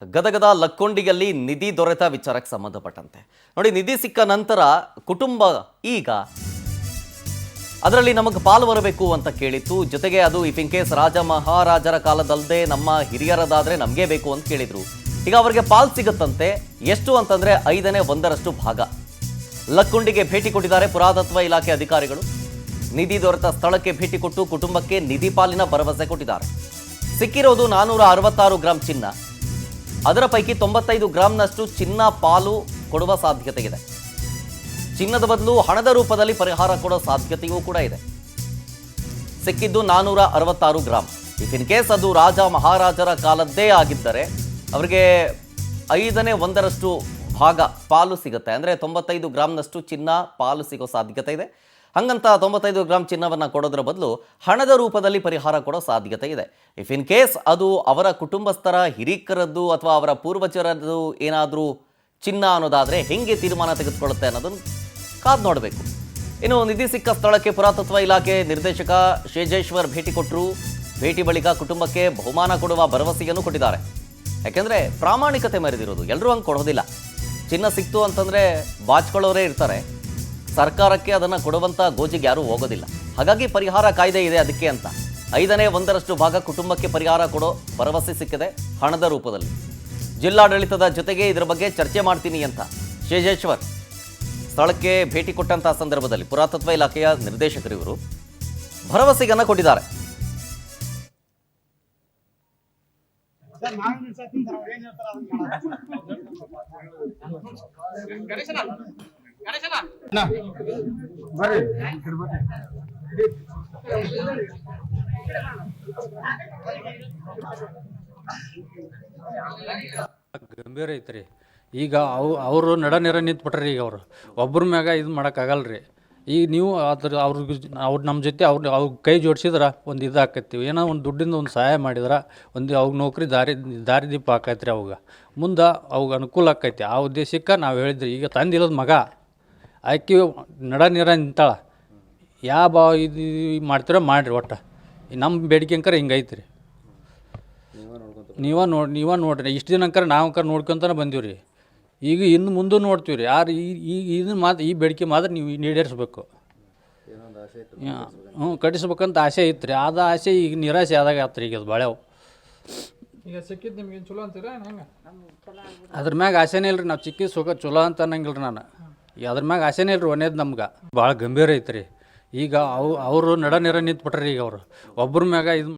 ಗದಗದ ಲಕ್ಕೊಂಡಿಯಲ್ಲಿ ನಿಧಿ ದೊರೆತ ವಿಚಾರಕ್ಕೆ ಸಂಬಂಧಪಟ್ಟಂತೆ ನೋಡಿ, ನಿಧಿ ಸಿಕ್ಕ ನಂತರ ಕುಟುಂಬ ಈಗ ಅದರಲ್ಲಿ ನಮಗೆ ಪಾಲು ಬರಬೇಕು ಅಂತ ಕೇಳಿತ್ತು. ಜೊತೆಗೆ ಅದು ಇಫ್ ಇನ್ ಕೇಸ್ ರಾಜ ಮಹಾರಾಜರ ಕಾಲದಲ್ಲದೆ ನಮ್ಮ ಹಿರಿಯರದಾದ್ರೆ ನಮಗೆ ಬೇಕು ಅಂತ ಕೇಳಿದ್ರು. ಈಗ ಅವರಿಗೆ ಪಾಲು ಸಿಗುತ್ತಂತೆ. ಎಷ್ಟು ಅಂತಂದ್ರೆ 1/5 ಭಾಗ. ಲಕ್ಕೊಂಡಿಗೆ ಭೇಟಿ ಕೊಟ್ಟಿದ್ದಾರೆ ಪುರಾತತ್ವ ಇಲಾಖೆ ಅಧಿಕಾರಿಗಳು. ನಿಧಿ ದೊರೆತ ಸ್ಥಳಕ್ಕೆ ಭೇಟಿ ಕೊಟ್ಟು ಕುಟುಂಬಕ್ಕೆ ನಿಧಿ ಪಾಲಿನ ಭರವಸೆ ಕೊಟ್ಟಿದ್ದಾರೆ. ಸಿಕ್ಕಿರೋದು 466 ಗ್ರಾಂ ಚಿನ್ನ. ಅದರ ಪೈಕಿ 95 ಗ್ರಾಂನಷ್ಟು ಚಿನ್ನ ಪಾಲು ಕೊಡುವ ಸಾಧ್ಯತೆ ಇದೆ. ಚಿನ್ನದ ಬದಲು ಹಣದ ರೂಪದಲ್ಲಿ ಪರಿಹಾರ ಕೊಡೋ ಸಾಧ್ಯತೆಯೂ ಕೂಡ ಇದೆ. ಸಿಕ್ಕಿದ್ದು 466 ಗ್ರಾಂ. ಇಫ್ ಇನ್ ಕೇಸ್ ಅದು ರಾಜ ಮಹಾರಾಜರ ಕಾಲದ್ದೇ ಆಗಿದ್ದರೆ ಅವರಿಗೆ 1/5 ಭಾಗ ಪಾಲು ಸಿಗುತ್ತೆ. ಅಂದರೆ 95 ಗ್ರಾಂನಷ್ಟು ಚಿನ್ನ ಪಾಲು ಸಿಗೋ ಸಾಧ್ಯತೆ ಇದೆ. ಹಂಗಂತ 95 ಗ್ರಾಂ ಚಿನ್ನವನ್ನು ಕೊಡೋದ್ರ ಬದಲು ಹಣದ ರೂಪದಲ್ಲಿ ಪರಿಹಾರ ಕೊಡೋ ಸಾಧ್ಯತೆ ಇದೆ. ಇಫ್ ಇನ್ ಕೇಸ್ ಅದು ಅವರ ಕುಟುಂಬಸ್ಥರ ಹಿರೀಕರದ್ದು ಅಥವಾ ಅವರ ಪೂರ್ವಜರದ್ದು ಏನಾದರೂ ಚಿನ್ನ ಅನ್ನೋದಾದರೆ ಹೆಂಗೆ ತೀರ್ಮಾನ ತೆಗೆದುಕೊಳ್ಳುತ್ತೆ ಅನ್ನೋದನ್ನು ಕಾದು ನೋಡಬೇಕು. ಇನ್ನು ನಿಧಿ ಸಿಕ್ಕ ಸ್ಥಳಕ್ಕೆ ಪುರಾತತ್ವ ಇಲಾಖೆ ನಿರ್ದೇಶಕ ಶೇಜೇಶ್ವರ್ ಭೇಟಿ ಕೊಟ್ಟರು. ಭೇಟಿ ಬಳಿಕ ಕುಟುಂಬಕ್ಕೆ ಬಹುಮಾನ ಕೊಡುವ ಭರವಸೆಯನ್ನು ಕೊಟ್ಟಿದ್ದಾರೆ. ಯಾಕೆಂದರೆ ಪ್ರಾಮಾಣಿಕತೆ ಮೆರೆದಿರೋದು, ಎಲ್ಲರೂ ಹಂಗೆ ಕೊಡೋದಿಲ್ಲ. ಚಿನ್ನ ಸಿಕ್ತು ಅಂತಂದರೆ ಬಾಚ್ಕೊಳ್ಳೋರೇ ಇರ್ತಾರೆ. ಸರ್ಕಾರಕ್ಕೆ ಅದನ್ನು ಕೊಡುವಂಥ ಗೋಜಿಗೆ ಯಾರೂ ಹೋಗೋದಿಲ್ಲ. ಹಾಗಾಗಿ ಪರಿಹಾರ ಕಾಯ್ದೆ ಇದೆ ಅದಕ್ಕೆ ಅಂತ 1/5 ಭಾಗ ಕುಟುಂಬಕ್ಕೆ ಪರಿಹಾರ ಕೊಡೋ ಭರವಸೆ ಸಿಕ್ಕಿದೆ ಹಣದ ರೂಪದಲ್ಲಿ. ಜಿಲ್ಲಾಡಳಿತದ ಜೊತೆಗೆ ಇದರ ಬಗ್ಗೆ ಚರ್ಚೆ ಮಾಡ್ತೀನಿ ಅಂತ ಶೇಜೇಶ್ವರ್ ಸ್ಥಳಕ್ಕೆ ಭೇಟಿ ಕೊಟ್ಟಂಥ ಸಂದರ್ಭದಲ್ಲಿ ಪುರಾತತ್ವ ಇಲಾಖೆಯ ನಿರ್ದೇಶಕರು ಇವರು ಭರವಸೆಯನ್ನು ಕೊಟ್ಟಿದ್ದಾರೆ. ಗಂಭೀರ ಐತ್ರಿ. ಈಗ ಅವರು ನಡ ನಿಂತ್ಬಿಟ್ರಿ. ಈಗ ಅವರು ಒಬ್ಬರ ಮ್ಯಾಗ ಇದು ಮಾಡೋಕ್ಕಾಗಲ್ರಿ. ಈಗ ನೀವು ಅವ್ರು ನಮ್ಮ ಜೊತೆ ಅವ್ರ ಕೈ ಜೋಡಿಸಿದ್ರೆ ಒಂದು ಇದು ಆಕೈತಿ. ಏನೋ ಒಂದು ದುಡ್ಡಿಂದ ಒಂದು ಸಹಾಯ ಮಾಡಿದ್ರೆ ಅವ್ರ ನೌಕರಿ ದಾರಿದೀಪ ಆಕೈತ್ರಿ. ಅವಾಗ ಮುಂದೆ ಅವಾಗ ಅನುಕೂಲ ಆಕೈತಿ. ಆ ಉದ್ದೇಶಕ್ಕೆ ನಾವು ಹೇಳಿದ್ರಿ. ಈಗ ತಂದಿರೋದು ಮಗ ಆಕಿ ನಡ ನಿಂತಾಳ. ಯಾವ ಇದು ಮಾಡ್ತೀರೋ ಮಾಡಿರಿ. ಒಟ್ಟು ನಮ್ಮ ಬೇಡಿಕೆ ಅಂಕರ ಹಿಂಗೈತ್ರಿ. ನೀವ ನೋಡ್ರಿ. ಇಷ್ಟು ದಿನ ಅಂಕರ ನಾವು ನೋಡ್ಕೊಂತಾನೆ ಬಂದೀವಿ ರೀ. ಈಗ ಇನ್ನು ಮುಂದೆ ನೋಡ್ತೀವಿ ರೀ. ಯಾರು ಈಗ ಇದನ್ನ ಮಾತ್ರ ಈ ಬೇಡಿಕೆ ಮಾತ್ರ ನೀವು ಈಡೇರಿಸ್ಬೇಕು. ಕಟ್ಟಿಸ್ಬೇಕಂತ ಆಸೆ ಇತ್ತು ರೀ. ಆದ ಆಸೆ ಈಗ ನಿರಾಸೆ ಆದಾಗ ಆತ್ರಿ. ಈಗ ಅದು ಬಾಳೆವು ಈಗ ಸಿಕ್ಕಿದ್ದು ನಿಮ್ಗೆ ಚಲೋ ಅಂತೀರಾ ಹೆಂಗೆ? ಅದ್ರ ಮ್ಯಾಗ ಆಸೆನೇ ಇಲ್ರಿ. ನಾವು ಚಿಕ್ಕಿ ಸುಖ ಚಲೋ ಅಂತ ಅನ್ನಂಗಿಲ್ಲ ರೀ. ನಾನು ಅದ್ರ ಮ್ಯಾಗ ಆಸೆನೇ ಇಲ್ರಿ. ಒನೇದು ನಮ್ಗೆ ಭಾಳ ಗಂಭೀರ ಐತ್ರಿ. ಈಗ ಅವರು ನಡ ನಿಂತ್ಬಿಟ್ರಿ. ಈಗ ಅವರು ಒಬ್ಬರ ಮ್ಯಾಗ ಇದು